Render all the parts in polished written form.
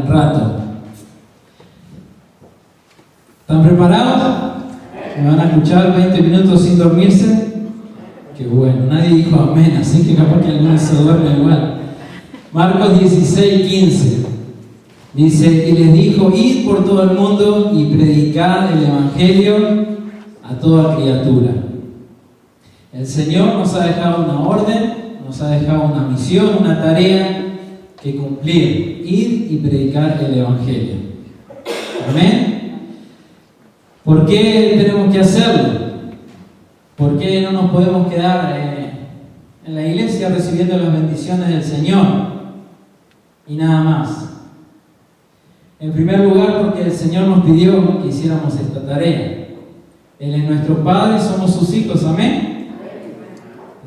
un rato. ¿Están preparados? ¿Me van a escuchar 20 minutos sin dormirse? Qué bueno, nadie dijo amén, así que capaz que algunos se duermen igual. Marcos 16:15 dice, y les dijo, id por todo el mundo y predicad el Evangelio a toda criatura. El Señor nos ha dejado una orden, nos ha dejado una misión, una tarea que cumplir, ir y predicar el Evangelio. Amén. ¿Por qué tenemos que hacerlo? ¿Por qué no nos podemos quedar en la iglesia recibiendo las bendiciones del Señor y nada más? En primer lugar, porque el Señor nos pidió que hiciéramos esta tarea. Él es nuestro Padre, somos sus hijos, amén.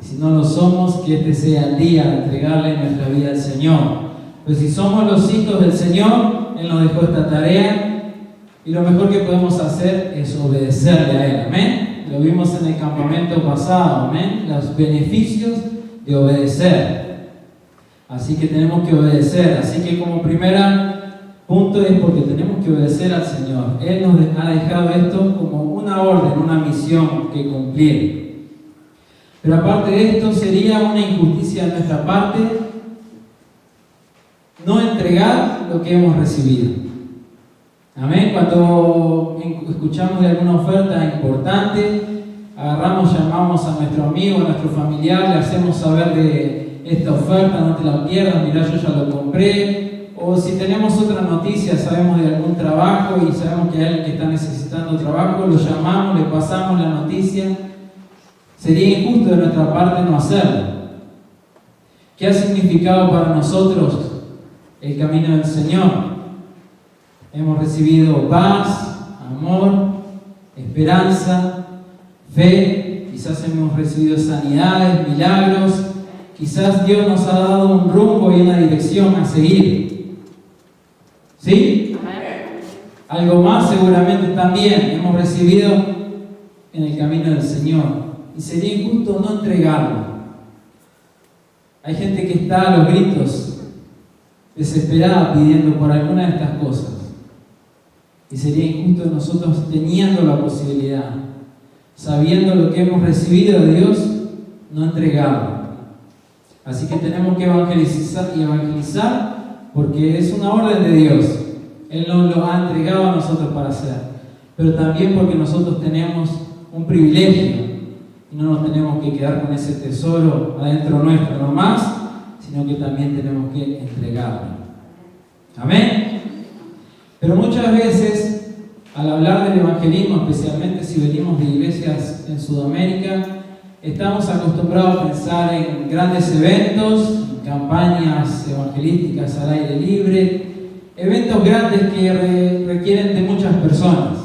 Y si no lo somos, que este sea el día de entregarle nuestra vida al Señor. Pues si somos los hijos del Señor, Él nos dejó esta tarea y lo mejor que podemos hacer es obedecerle a Él, amén. Lo vimos en el campamento pasado, amén. Los beneficios de obedecer. Así que tenemos que obedecer. Así que como primer punto es porque tenemos que obedecer al Señor. Él nos ha dejado esto como una orden, una misión que cumplir. Pero aparte de esto, sería una injusticia de nuestra parte no entregar lo que hemos recibido. Amén. Cuando escuchamos de alguna oferta importante, agarramos, llamamos a nuestro amigo, a nuestro familiar, le hacemos saber de esta oferta, no te la pierdas, mirá, yo ya lo compré. O si tenemos otra noticia, sabemos de algún trabajo y sabemos que hay alguien que está necesitando trabajo, lo llamamos, le pasamos la noticia. Sería injusto de nuestra parte no hacerlo. ¿Qué ha significado para nosotros el camino del Señor? Hemos recibido paz, amor, esperanza, fe, quizás hemos recibido sanidades, milagros, quizás Dios nos ha dado un rumbo y una dirección a seguir. ¿Sí? Algo más seguramente también hemos recibido en el camino del Señor. Y sería injusto no entregarlo. Hay gente que está a los gritos, desesperada, pidiendo por alguna de estas cosas. Y sería injusto nosotros teniendo la posibilidad, sabiendo lo que hemos recibido de Dios, no entregarlo. Así que tenemos que evangelizar porque es una orden de Dios. Él nos lo ha entregado a nosotros para hacer. Pero también porque nosotros tenemos un privilegio y no nos tenemos que quedar con ese tesoro adentro nuestro, no más, sino que también tenemos que entregarlo. Amén. Pero muchas veces, al hablar del evangelismo, especialmente si venimos de iglesias en Sudamérica, estamos acostumbrados a pensar en grandes eventos, campañas evangelísticas al aire libre, eventos grandes que requieren de muchas personas.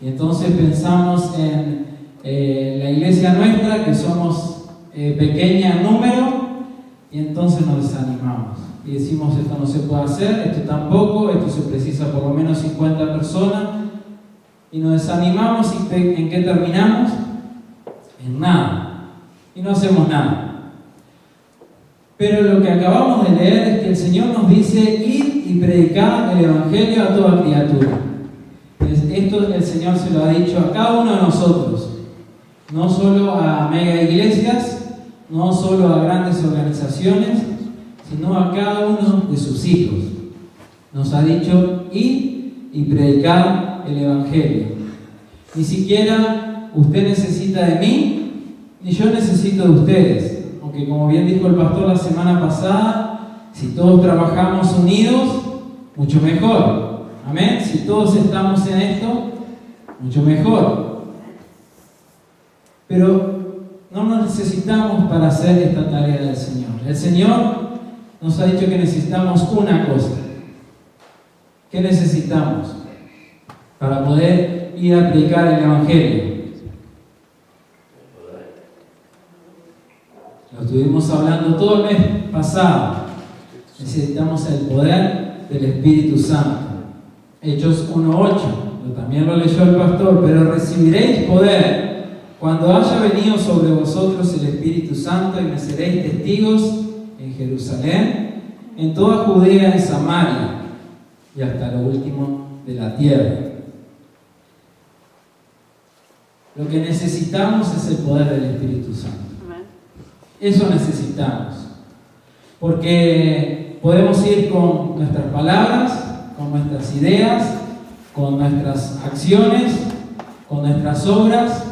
Y entonces pensamos en la iglesia nuestra, que somos pequeña en número, y entonces nos desanimamos. Y decimos, esto no se puede hacer, esto tampoco, esto se precisa por lo menos 50 personas. Y nos desanimamos y ¿en qué terminamos? En nada. Y no hacemos nada. Pero lo que acabamos de leer es que el Señor nos dice, id y predicad el Evangelio a toda criatura. Esto el Señor se lo ha dicho a cada uno de nosotros. No solo a mega iglesias, no solo a grandes organizaciones, sino a cada uno de sus hijos. Nos ha dicho, id y predicar el Evangelio. Ni siquiera usted necesita de mí, ni yo necesito de ustedes. Aunque como bien dijo el pastor la semana pasada, si todos trabajamos unidos, mucho mejor. Amén. Si todos estamos en esto, mucho mejor. Pero no nos necesitamos para hacer esta tarea del Señor. El Señor nos ha dicho que necesitamos una cosa. ¿Qué necesitamos para poder ir a predicar el Evangelio? Lo estuvimos hablando todo el mes pasado. Necesitamos el poder del Espíritu Santo. Hechos 1:8, también lo leyó el pastor, pero recibiréis poder cuando haya venido sobre vosotros el Espíritu Santo y me seréis testigos en Jerusalén, en toda Judea, en Samaria y hasta lo último de la tierra. Lo que necesitamos es el poder del Espíritu Santo. Eso necesitamos. Porque podemos ir con nuestras palabras, con nuestras ideas, con nuestras acciones, con nuestras obras,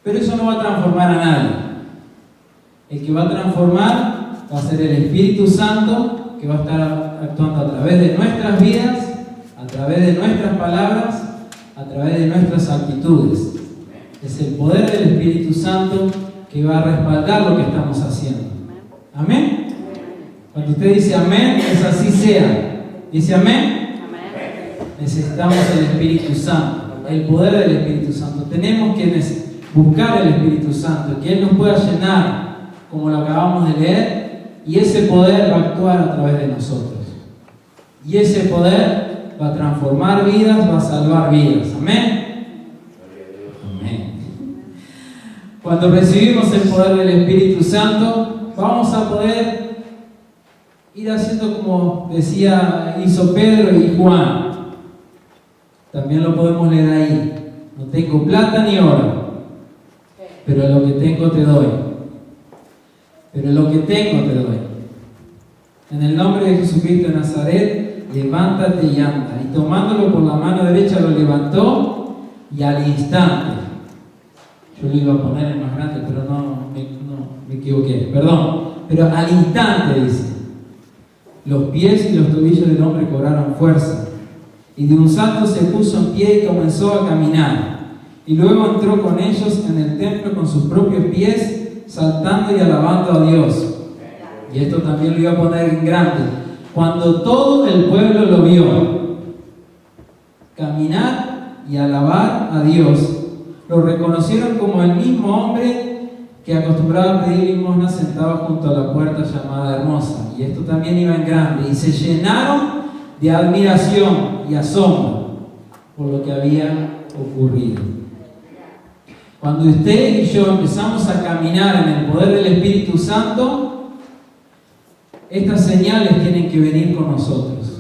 pero eso no va a transformar a nadie. El que va a transformar va a ser el Espíritu Santo, que va a estar actuando a través de nuestras vidas, a través de nuestras palabras, a través de nuestras actitudes. Es el poder del Espíritu Santo que va a respaldar lo que estamos haciendo. ¿Amén? Cuando usted dice amén, es así sea. ¿Dice amén? Necesitamos el Espíritu Santo, el poder del Espíritu Santo. Tenemos que buscar el Espíritu Santo, que Él nos pueda llenar, como lo acabamos de leer, y ese poder va a actuar a través de nosotros. Y ese poder va a transformar vidas, va a salvar vidas. ¿Amén? Amén. Cuando recibimos el poder del Espíritu Santo, vamos a poder ir haciendo como hizo Pedro y Juan. También lo podemos leer ahí. No tengo plata ni oro, pero lo que tengo te doy. Pero lo que tengo te doy. En el nombre de Jesucristo de Nazaret, levántate y anda. Y tomándolo por la mano derecha lo levantó, y al instante, yo lo iba a poner en más grande, pero no me equivoqué, perdón. Pero al instante, dice, los pies y los tobillos del hombre cobraron fuerza. Y de un salto se puso en pie y comenzó a caminar. Y luego entró con ellos en el templo con sus propios pies, saltando y alabando a Dios. Y esto también lo iba a poner en grande. Cuando todo el pueblo lo vio caminar y alabar a Dios, lo reconocieron como el mismo hombre que acostumbraba a pedir limosna sentado junto a la puerta llamada Hermosa. Y esto también iba en grande. Y se llenaron de admiración y asombro por lo que había ocurrido. Cuando usted y yo empezamos a caminar en el poder del Espíritu Santo, estas señales tienen que venir con nosotros.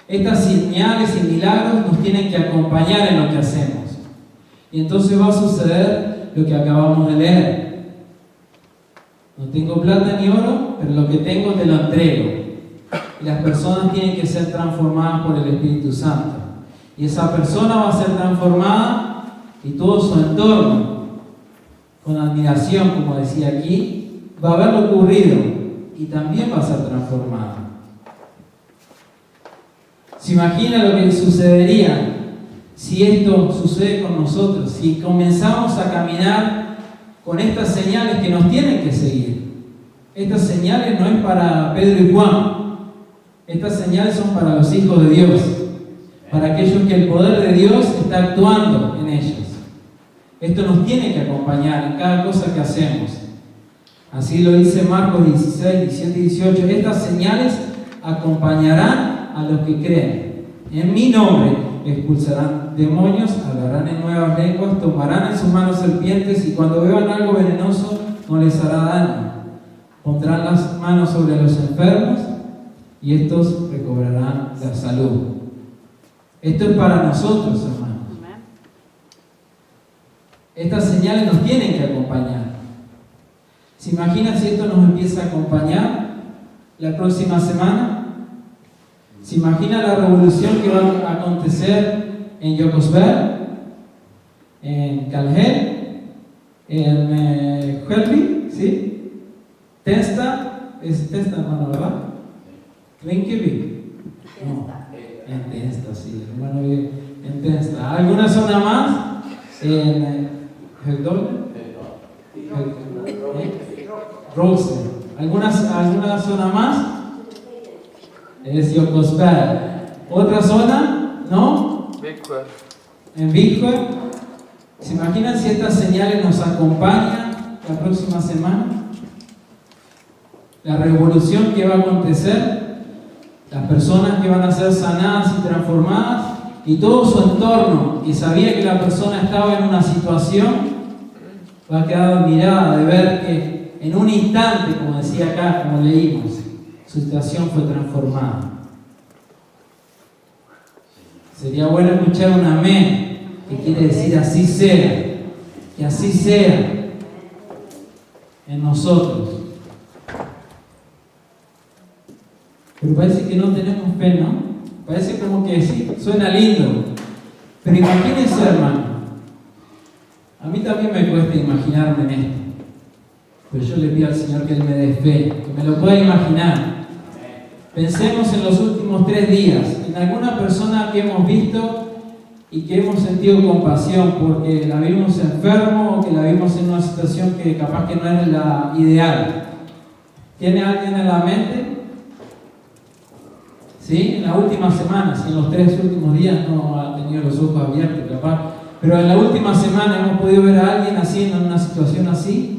Estas señales y milagros nos tienen que acompañar en lo que hacemos. Y entonces va a suceder lo que acabamos de leer. No tengo plata ni oro, pero lo que tengo te lo entrego. Y las personas tienen que ser transformadas por el Espíritu Santo. Y esa persona va a ser transformada y todo su entorno, con admiración, como decía aquí, va a ver lo ocurrido y también va a ser transformado. ¿Se imagina lo que sucedería si esto sucede con nosotros? Si comenzamos a caminar con estas señales que nos tienen que seguir. Estas señales no es para Pedro y Juan. Estas señales son para los hijos de Dios, para aquellos que el poder de Dios está actuando en ellos. Esto nos tiene que acompañar en cada cosa que hacemos. Así lo dice Marcos 16, 17 y 18. Estas señales acompañarán a los que creen. En mi nombre expulsarán demonios, hablarán en nuevas lenguas, tomarán en sus manos serpientes y cuando beban algo venenoso no les hará daño. Pondrán las manos sobre los enfermos y estos recobrarán la salud. Esto es para nosotros, hermanos. Estas señales nos tienen que acompañar. ¿Se imaginan si esto nos empieza a acompañar la próxima semana? ¿Se imagina la revolución que va a acontecer en Jokosberg, en Kalhel, en Helby, ¿sí? Tensta, es Tensta, hermano, ¿verdad? Rinkeby. No, en Tensta, sí, hermano, en Tensta. ¿Alguna zona más? En Högdalen, Rosen. ¿Alguna zona más? Es Jokosberg. ¿Otra zona? ¿No? En Vikhor. ¿Se imaginan si estas señales nos acompañan la próxima semana? La revolución que va a acontecer, las personas que van a ser sanadas y transformadas, y todo su entorno que sabía que la persona estaba en una situación va a quedar admirada de ver que en un instante, como decía acá, como leímos, su situación fue transformada. Sería bueno escuchar un amén, que quiere decir así sea, que así sea en nosotros. Pero parece que no tenemos fe, ¿no? Parece como que sí, suena lindo. Pero imagínense, hermano, a mí también me cuesta imaginarme en esto. Pero yo le pido al Señor que Él me dé fe, que me lo pueda imaginar. Pensemos en los últimos 3 días, en alguna persona que hemos visto y que hemos sentido compasión porque la vimos enfermo o que la vimos en una situación que capaz que no era la ideal. ¿Tiene alguien en la mente? ¿Sí? En la última semana, si en los 3 últimos días no ha tenido los ojos abiertos, capaz. Pero en la última semana hemos podido ver a alguien así, en una situación así.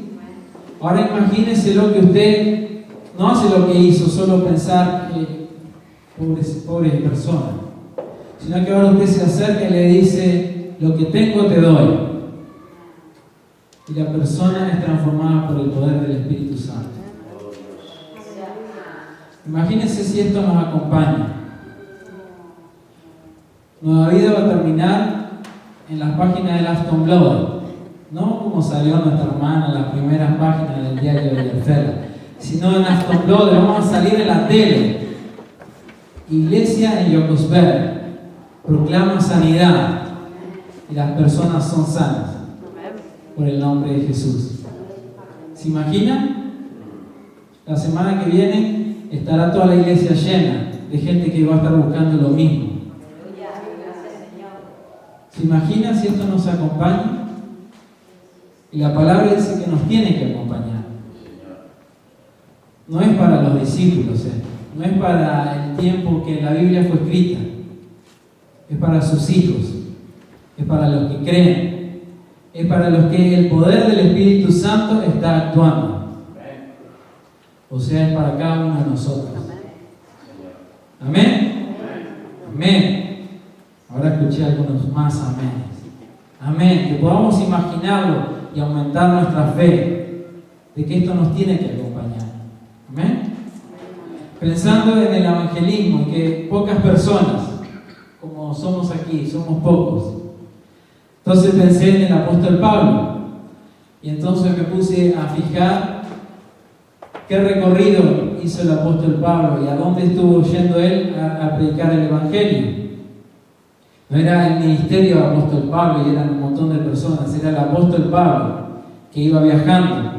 Ahora imagínese lo que usted no hace lo que hizo, solo pensar pobre persona, sino que ahora usted se acerca y le dice, lo que tengo te doy. Y la persona es transformada por el poder del Espíritu Santo. Imagínense si esto nos acompaña. Nueva vida va a terminar en las páginas del Aston Blood, no como salió nuestra hermana en las primeras páginas del diario de Yerfela, sino en Aston Blood. Vamos a salir en la tele. Iglesia en Yokosberg proclama sanidad y las personas son sanas por el nombre de Jesús. ¿Se imaginan? La semana que viene estará toda la iglesia llena de gente que va a estar buscando lo mismo. ¿Se imaginan si esto nos acompaña? Y la palabra dice que nos tiene que acompañar. No es para los discípulos esto, no es para el tiempo que la Biblia fue escrita, es para sus hijos, es para los que creen, es para los que el poder del Espíritu Santo está actuando. O sea, es para cada uno de nosotros. ¿Amén? Amén. Ahora escuché algunos más amén. Amén. Que podamos imaginarlo y aumentar nuestra fe de que esto nos tiene que acompañar. Amén. Pensando en el evangelismo, que pocas personas, como somos aquí, somos pocos. Entonces pensé en el apóstol Pablo. Y entonces me puse a fijar qué recorrido hizo el apóstol Pablo y a dónde estuvo yendo él a predicar el evangelio. No era el ministerio del apóstol Pablo y eran un montón de personas, era el apóstol Pablo que iba viajando.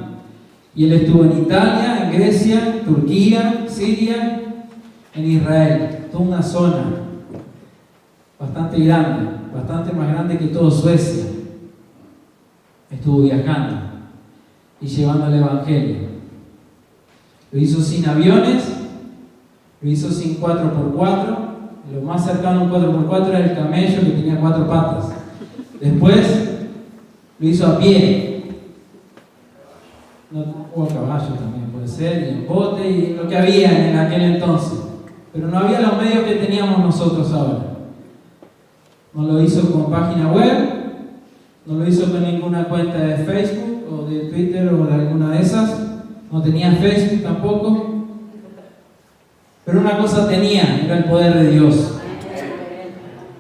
Y él estuvo en Italia, en Grecia, Turquía, Siria, en Israel. Toda una zona bastante grande, bastante más grande que todo Suecia. Estuvo viajando y llevando el evangelio. Lo hizo sin aviones, lo hizo sin 4x4. Lo más cercano a un 4x4 era el camello, que tenía 4 patas. Después lo hizo a pie. O a caballo también puede ser, y en bote, y lo que había en aquel entonces. Pero no había los medios que teníamos nosotros ahora. No lo hizo con página web, no lo hizo con ninguna cuenta de Facebook o de Twitter o de alguna de esas. No tenía Facebook tampoco. Pero una cosa tenía, era el poder de Dios.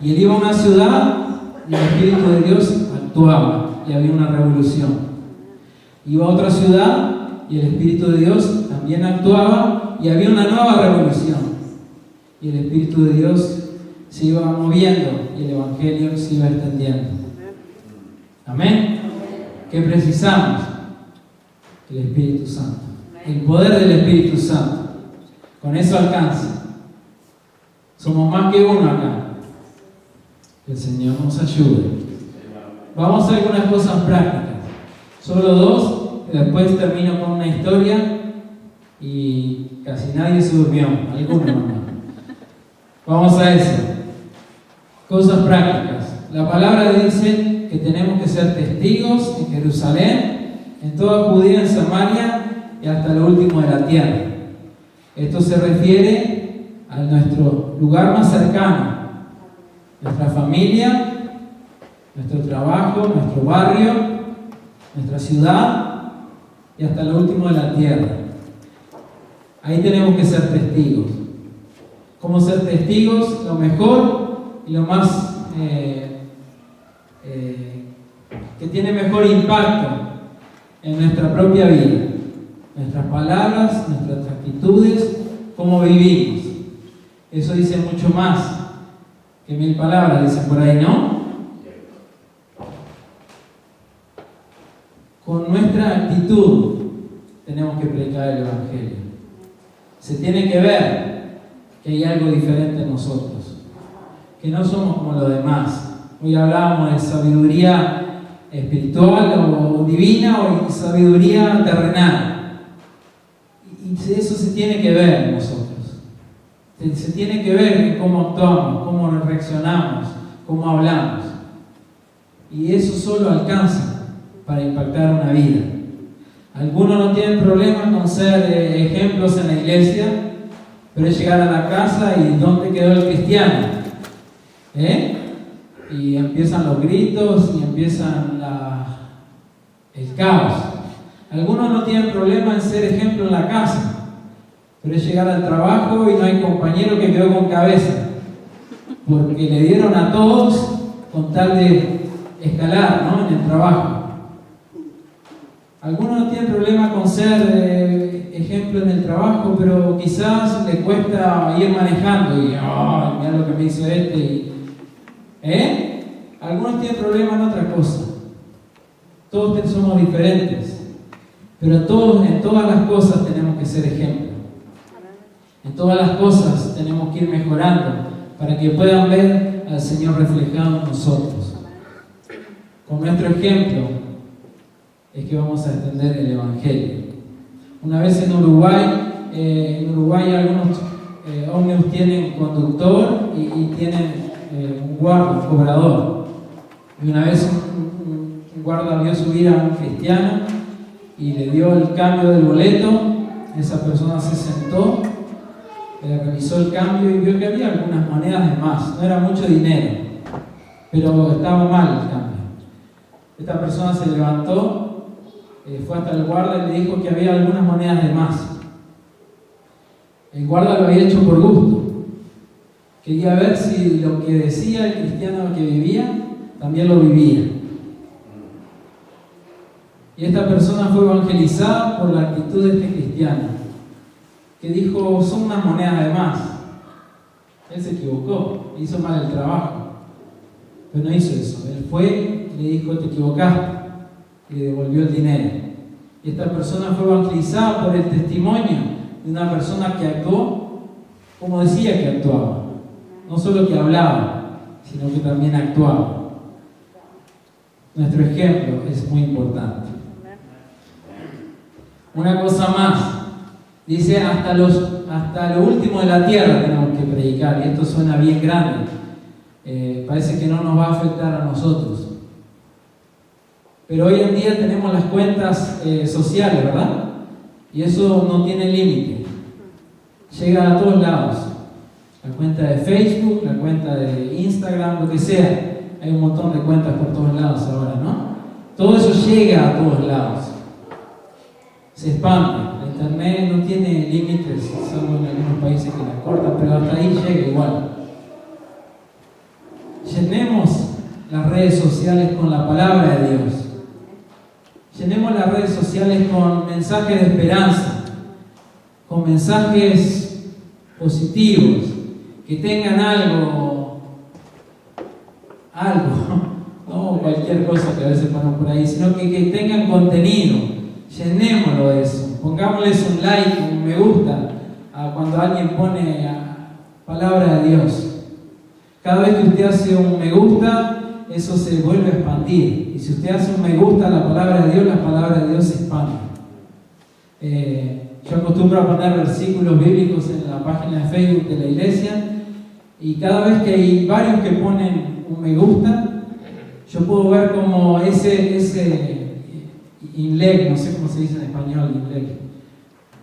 Y él iba a una ciudad y el Espíritu de Dios actuaba y había una revolución. Iba a otra ciudad y el Espíritu de Dios también actuaba y había una nueva revolución. Y el Espíritu de Dios se iba moviendo y el Evangelio se iba extendiendo. Amén. ¿Qué precisamos? El Espíritu Santo. El poder del Espíritu Santo. Con eso alcanza. Somos más que uno acá. Que el Señor nos ayude. Vamos a hacer algunas cosas prácticas. Solo 2. Después termino con una historia. Y casi nadie se durmió. Algunos nomás. Vamos a eso. Cosas prácticas. La palabra dice que tenemos que ser testigos en Jerusalén, en toda Judea, en Samaria y hasta lo último de la tierra. Esto se refiere a nuestro lugar más cercano, nuestra familia, nuestro trabajo, nuestro barrio, nuestra ciudad y hasta lo último de la tierra. Ahí tenemos que ser testigos. ¿Cómo ser testigos? Lo mejor y lo más que tiene mejor impacto en nuestra propia vida, nuestras palabras, nuestras actitudes, cómo vivimos. Eso dice mucho más que 1000 palabras, dicen por ahí, ¿no? Con nuestra actitud tenemos que predicar el Evangelio. Se tiene que ver que hay algo diferente en nosotros, que no somos como los demás. Hoy hablábamos de sabiduría espiritual o divina o sabiduría terrenal. Y eso se tiene que ver en nosotros. Se tiene que ver en cómo actuamos, cómo reaccionamos, cómo hablamos. Y eso solo alcanza para impactar una vida. Algunos no tienen problemas con ser ejemplos en la iglesia, pero es llegar a la casa y ¿dónde quedó el cristiano? Y empiezan los gritos y empiezan el caos. Algunos no tienen problema en ser ejemplo en la casa, pero es llegar al trabajo y no hay compañero que quedó con cabeza, porque le dieron a todos con tal de escalar, ¿no?, en el trabajo. Algunos no tienen problema con ser ejemplo en el trabajo, pero quizás le cuesta ir manejando y mira lo que me hizo este. Algunos tienen problema en otra cosa. Todos somos diferentes, pero todos, en todas las cosas tenemos que ser ejemplo. En todas las cosas tenemos que ir mejorando para que puedan ver al Señor reflejado en nosotros. Con nuestro ejemplo es que vamos a extender el Evangelio. Una vez en Uruguay algunos ómnibus tienen conductor y tienen un guarda, un cobrador. Y una vez un guarda vio subir a un cristiano y le dio el cambio del boleto. Esa persona se sentó, revisó el cambio y vio que había algunas monedas de más. No era mucho dinero, pero estaba mal el cambio. Esta persona se levantó, fue hasta el guarda y le dijo que había algunas monedas de más. El guarda lo había hecho por gusto. Quería ver si lo que decía el cristiano que vivía, también lo vivía. Y esta persona fue evangelizada por la actitud de este cristiano, que dijo, son unas monedas de más. Él se equivocó, hizo mal el trabajo, pero no hizo eso. Él fue y le dijo, te equivocaste, y le devolvió el dinero. Y esta persona fue evangelizada por el testimonio de una persona que actuó como decía que actuaba. No solo que hablaba, sino que también actuaba. Nuestro ejemplo es muy importante. Una cosa más, dice hasta lo último de la tierra tenemos que predicar, y esto suena bien grande. Parece que no nos va a afectar a nosotros. Pero hoy en día tenemos las cuentas sociales, ¿verdad? Y eso no tiene límite. Llega a todos lados. La cuenta de Facebook, la cuenta de Instagram, lo que sea. Hay un montón de cuentas por todos lados ahora, ¿no? Todo eso llega a todos lados. Se expande. La internet no tiene límites, salvo en algunos países que la cortan, pero hasta ahí llega igual. Llenemos las redes sociales con la palabra de Dios. Llenemos las redes sociales con mensajes de esperanza, con mensajes positivos, que tengan algo, no cualquier cosa que a veces ponemos por ahí, sino que tengan contenido. Llenémoslo de eso. Pongámosles un like, un me gusta cuando alguien pone palabra de Dios. Cada vez que usted hace un me gusta, eso se vuelve a expandir. Y si usted hace un me gusta a la palabra de Dios, la palabra de Dios se expande. Yo acostumbro a poner versículos bíblicos en la página de Facebook de la iglesia, y cada vez que hay varios que ponen un me gusta, yo puedo ver como ese inleg, no sé cómo se dice en español, inleg.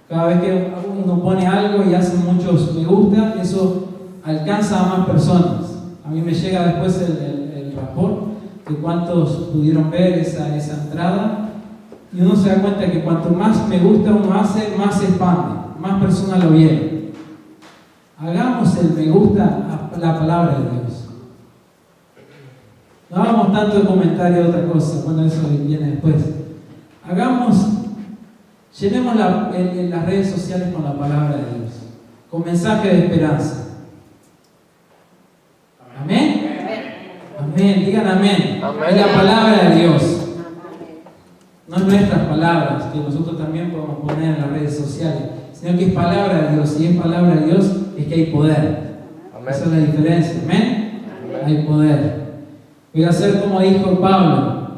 Cada vez que uno pone algo y hace muchos me gusta, eso alcanza a más personas. A mí me llega después el rapport de cuántos pudieron ver esa entrada. Y uno se da cuenta que cuanto más me gusta uno hace, más se expande, más personas lo vieron. Hagamos el me gusta a la palabra de Dios. No hagamos tanto de comentario de otra cosa, bueno, eso viene después. Llenemos las redes sociales con la palabra de Dios, con mensaje de esperanza. ¿Amén? Amén, digan amén. Es la palabra de Dios. No es nuestras palabras, que nosotros también podemos poner en las redes sociales, sino que es palabra de Dios. Y es palabra de Dios, es que hay poder. Amén. Esa es la diferencia. ¿Amén? Amén. Hay poder. Voy a hacer como dijo Pablo.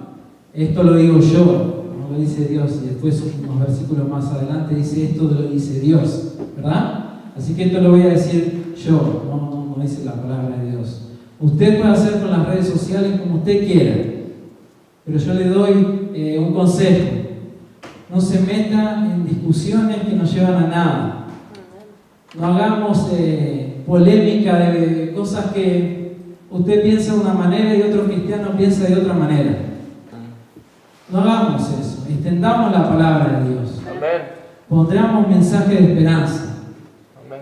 Esto lo digo yo, no lo dice Dios. Y después unos versículos más adelante dice esto lo dice Dios, ¿verdad? Así que esto lo voy a decir yo, no dice la palabra de Dios. Usted puede hacer con las redes sociales como usted quiera, pero yo le doy un consejo. No se meta en discusiones que no llevan a nada. No hagamos polémica de cosas que usted piensa de una manera y otro cristiano piensa de otra manera. No hagamos eso. Extendamos la palabra de Dios. Amén. Pondremos mensaje de esperanza. Amén.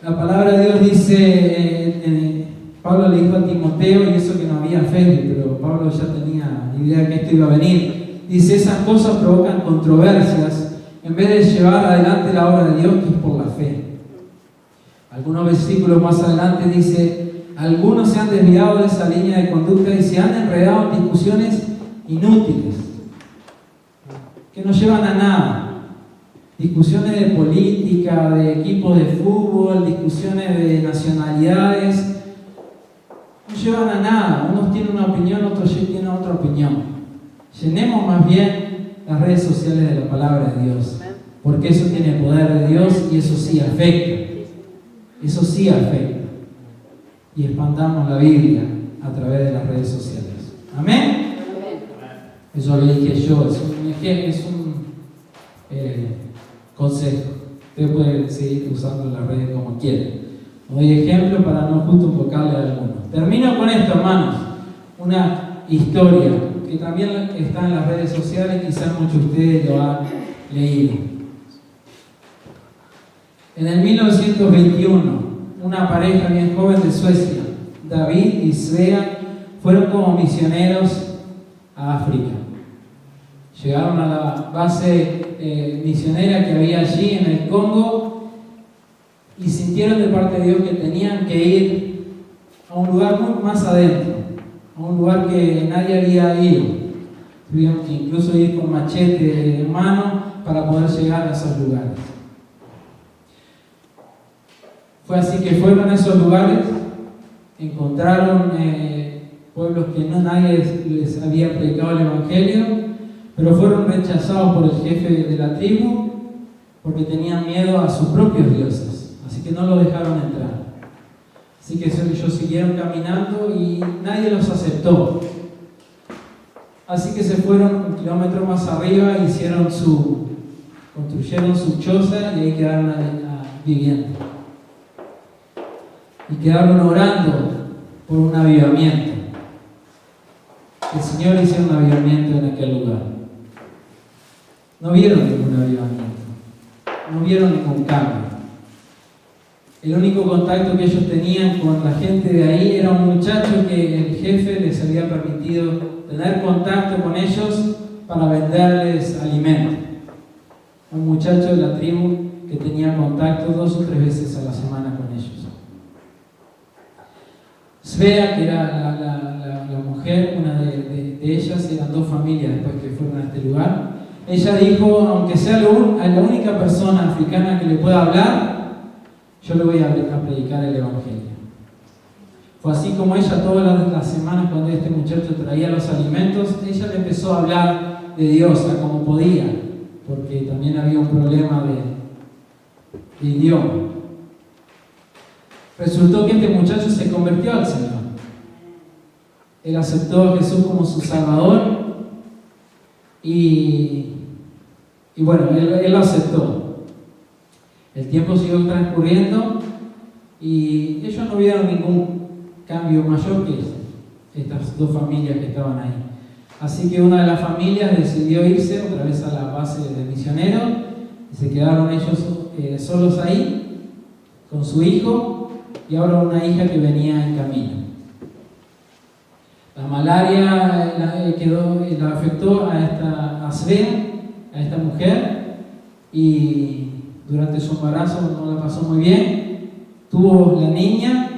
La palabra de Dios dice, Pablo le dijo a Timoteo, y eso que no había fe, pero Pablo ya tenía idea de que esto iba a venir. Dice, esas cosas provocan controversias en vez de llevar adelante la obra de Dios, que es por la fe. Algunos versículos más adelante dice, algunos se han desviado de esa línea de conducta y se han enredado en discusiones inútiles, que no llevan a nada. Discusiones de política, de equipos de fútbol, discusiones de nacionalidades, no llevan a nada. Unos tienen una opinión, otros tienen otra opinión. Llenemos más bien las redes sociales de la palabra de Dios, porque eso tiene poder de Dios y eso sí afecta. Eso sí afecta. Y expandamos la Biblia a través de las redes sociales. ¿Amén? Eso lo dije yo, es un consejo. Usted puede seguir usando las redes como quiera. Doy ejemplo para no justo enfocarle a algunos. Termino con esto, hermanos. Una historia que también está en las redes sociales, quizás muchos de ustedes lo han leído. En el 1921, una pareja bien joven de Suecia, David y Svea, fueron como misioneros a África. Llegaron a la base misionera que había allí en el Congo y sintieron de parte de Dios que tenían que ir a un lugar muy más adentro, a un lugar que nadie había ido. Tuvieron que incluso ir con machete en mano para poder llegar a esos lugares. Fue así que fueron a esos lugares, encontraron pueblos que nadie les había predicado el Evangelio, pero fueron rechazados por el jefe de la tribu porque tenían miedo a sus propios dioses, así que no lo dejaron entrar. Así que ellos siguieron caminando y nadie los aceptó. Así que se fueron un kilómetro más arriba, construyeron su choza y ahí quedaron viviendo. Y quedaron orando por un avivamiento. El Señor hizo un avivamiento en aquel lugar. No vieron ningún avivamiento, no vieron ningún cambio. El único contacto que ellos tenían con la gente de ahí era un muchacho que el jefe les había permitido tener contacto con ellos para venderles alimento. Un muchacho de la tribu que tenía contacto 2 o 3 veces a la semana con ellos. Svea, que era la mujer, una de ellas, eran 2 familias después que fueron a este lugar. Ella dijo, aunque sea la única persona africana que le pueda hablar, yo le voy a predicar el Evangelio. Fue así como ella todas las semanas, cuando este muchacho traía los alimentos, ella le empezó a hablar de Dios a como podía, porque también había un problema de idioma. Resultó que este muchacho se convirtió al Señor. Él aceptó a Jesús como su Salvador y bueno, él lo aceptó. El tiempo siguió transcurriendo y ellos no vieron ningún cambio mayor que estas 2 familias que estaban ahí. Así que una de las familias decidió irse otra vez a la base de misioneros y se quedaron ellos solos ahí con su hijo y ahora una hija que venía en camino. La malaria la afectó a Svea, a esta mujer, y durante su embarazo no la pasó muy bien. Tuvo la niña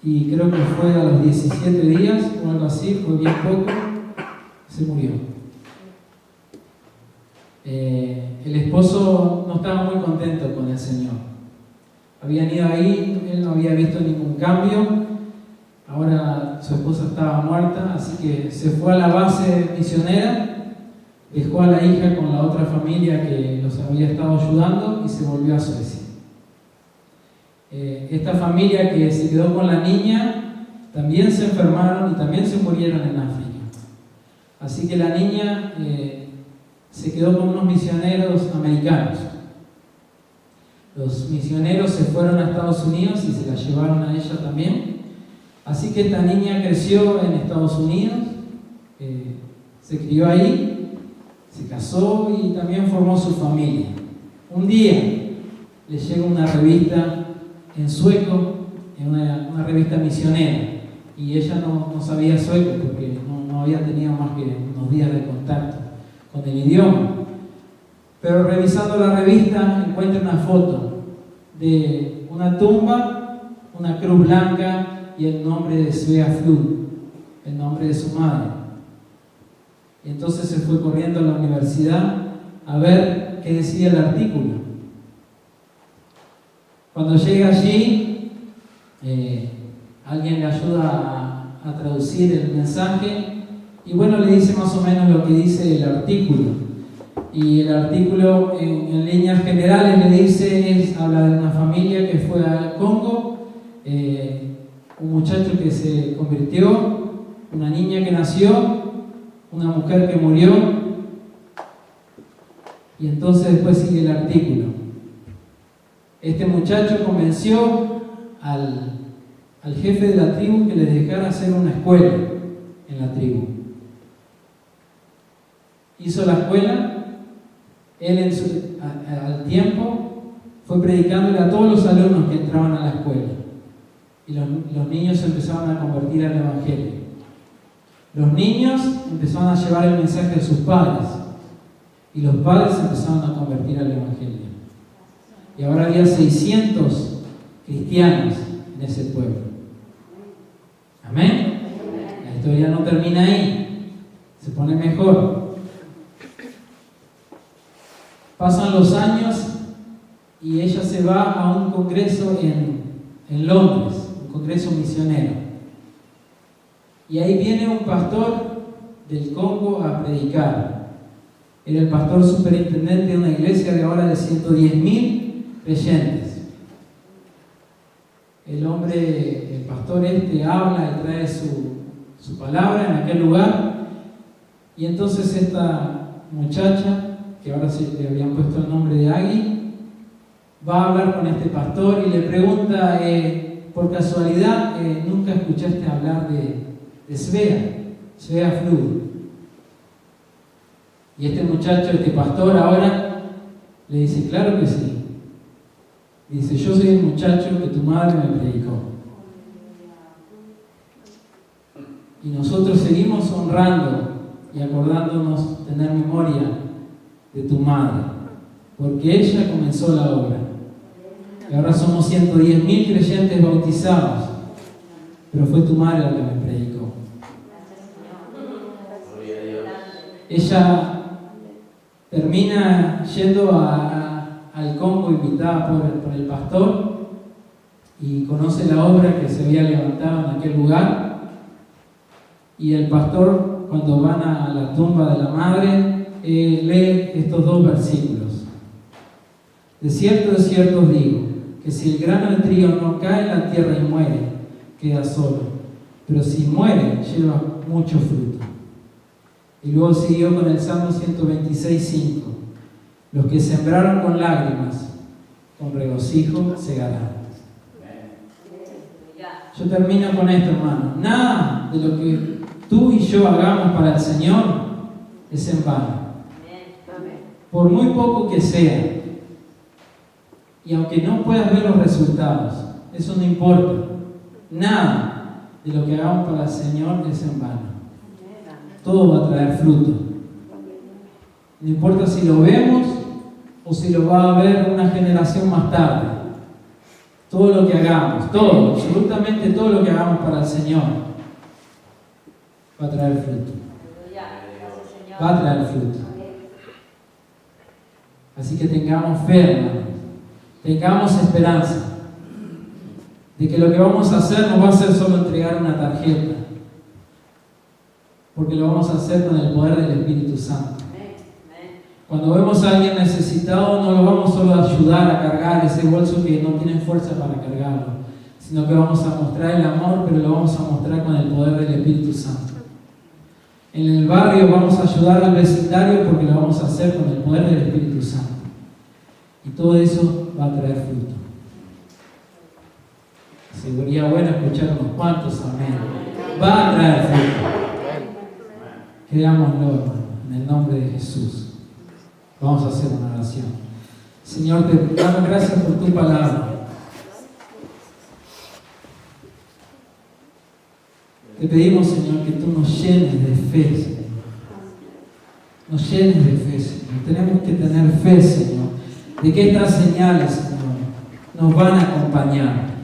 y creo que fue a los 17 días o algo así, fue bien poco, se murió. El esposo no estaba muy contento con el Señor. Habían ido ahí, él no había visto ningún cambio. Ahora su esposa estaba muerta, así que se fue a la base misionera, dejó a la hija con la otra familia que los había estado ayudando y se volvió a Suecia. Esta familia que se quedó con la niña también se enfermaron y también se murieron en África. Así que la niña se quedó con unos misioneros americanos. Los misioneros se fueron a Estados Unidos y se la llevaron a ella también. Así que esta niña creció en Estados Unidos, se crió ahí, se casó y también formó su familia. Un día le llega una revista en sueco, una revista misionera, y ella no sabía sueco porque no había tenido más que unos días de contacto con el idioma. Pero revisando la revista encuentra una foto de una tumba, una cruz blanca y el nombre de Svea Flood, el nombre de su madre. Y entonces se fue corriendo a la universidad a ver qué decía el artículo. Cuando llega allí, alguien le ayuda a traducir el mensaje y bueno, le dice más o menos lo que dice el artículo. Y el artículo en líneas generales le dice, habla de una familia que fue al Congo, un muchacho que se convirtió, una niña que nació, una mujer que murió, y entonces después sigue el artículo. Este muchacho convenció al jefe de la tribu que les dejara hacer una escuela en la tribu. Hizo la escuela, él al tiempo fue predicándole a todos los alumnos que entraban a la escuela. Y los niños se empezaban a convertir al Evangelio. Los niños empezaban a llevar el mensaje a sus padres y los padres se empezaban a convertir al Evangelio. Y ahora había 600 cristianos en ese pueblo. Amén. La historia no termina ahí, se pone mejor. Pasan los años y ella se va a un congreso en Londres, un congreso misionero. Y ahí viene un pastor del Congo a predicar. Era el pastor superintendente de una iglesia de ahora de 110.000 creyentes. El pastor habla y trae su palabra en aquel lugar. Y entonces esta muchacha, que ahora le habían puesto el nombre de Agui, va a hablar con este pastor y le pregunta, por casualidad, ¿nunca escuchaste hablar de Svea Flood? Y este muchacho, este pastor ahora, le dice, claro que sí. Dice, yo soy el muchacho que tu madre me predicó. Y nosotros seguimos honrando y acordándonos tener memoria de tu madre, porque ella comenzó la obra. Y ahora somos 110.000 creyentes bautizados, pero fue tu madre la que me predicó. Ella termina yendo al Congo invitada por el pastor y conoce la obra que se había levantado en aquel lugar. Y el pastor, cuando van a la tumba de la madre, lee estos dos versículos. De cierto os digo, que si el grano de trigo no cae en la tierra y muere, queda solo, pero si muere, lleva mucho fruto. Y luego siguió con el Salmo 126:5. Los que sembraron con lágrimas, con regocijo segarán. Yo termino con esto, hermano. Nada de lo que tú y yo hagamos para el Señor es en vano. Por muy poco que sea, y aunque no puedas ver los resultados, eso no importa. Nada de lo que hagamos para el Señor es en vano. Todo va a traer fruto. No importa si lo vemos o si lo va a ver una generación más tarde. Todo lo que hagamos, todo, absolutamente todo lo que hagamos para el Señor va a traer fruto. Va a traer fruto. Así que tengamos fe, hermanos. Tengamos esperanza de que lo que vamos a hacer no va a ser solo entregar una tarjeta, porque lo vamos a hacer con el poder del Espíritu Santo. Cuando vemos a alguien necesitado, no lo vamos solo a ayudar a cargar ese bolso que no tiene fuerza para cargarlo, sino que vamos a mostrar el amor, pero lo vamos a mostrar con el poder del Espíritu Santo. En el barrio vamos a ayudar al vecindario porque lo vamos a hacer con el poder del Espíritu Santo. Y todo eso va a traer fruto. Sería bueno escuchar unos cuantos amén. Va a traer fruto. Creámoslo, hermano, en el nombre de Jesús. Vamos a hacer una oración. Señor, te damos gracias por tu palabra. Te pedimos, Señor, que tú nos llenes de fe, Señor. Nos llenes de fe, Señor. Tenemos que tener fe, Señor, de que estas señales, Señor, nos van a acompañar.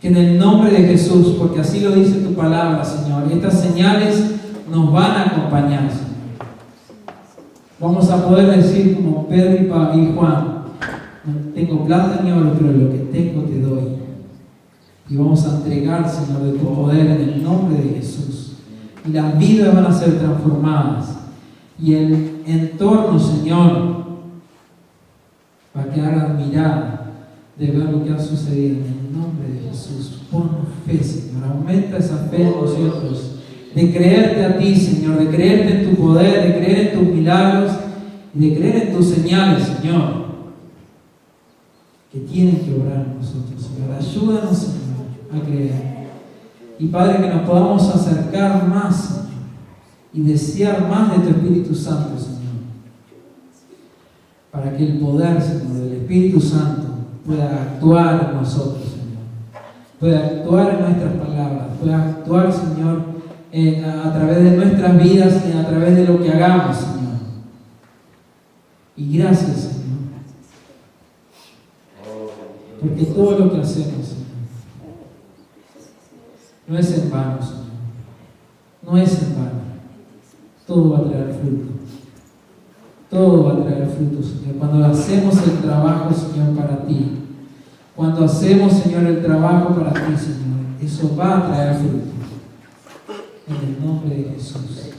Que en el nombre de Jesús, porque así lo dice tu palabra, Señor, estas señales nos van a acompañar, Señor. Vamos a poder decir como Pedro y Juan: no tengo plata ni oro, pero lo que tengo te doy. Y vamos a entregar, Señor, de tu poder en el nombre de Jesús. Y las vidas van a ser transformadas. Y el entorno, Señor, va a quedar admirado de ver lo que ha sucedido en el nombre de Jesús. Ponnos fe, Señor. Aumenta esa fe en nosotros. De creerte a ti, Señor. De creerte en tu poder. De creer en tus milagros. Y de creer en tus señales, Señor, que tienen que obrar en nosotros, Señor. Ayúdanos, Señor, a creer. Y Padre, que nos podamos acercar más, Señor, y desear más de tu Espíritu Santo, Señor, para que el poder, Señor, del Espíritu Santo pueda actuar en nosotros, Señor. Pueda actuar en nuestras palabras. Pueda actuar, Señor, a través de nuestras vidas y a través de lo que hagamos, Señor. Y gracias, Señor, porque todo lo que hacemos, Señor, no es en vano, Señor. No es en vano. Todo va a traer fruto. Todo va a traer fruto, Señor. Cuando hacemos el trabajo, Señor, para ti. Cuando hacemos, Señor, el trabajo para ti, Señor, eso va a traer fruto. En el nombre de Jesús.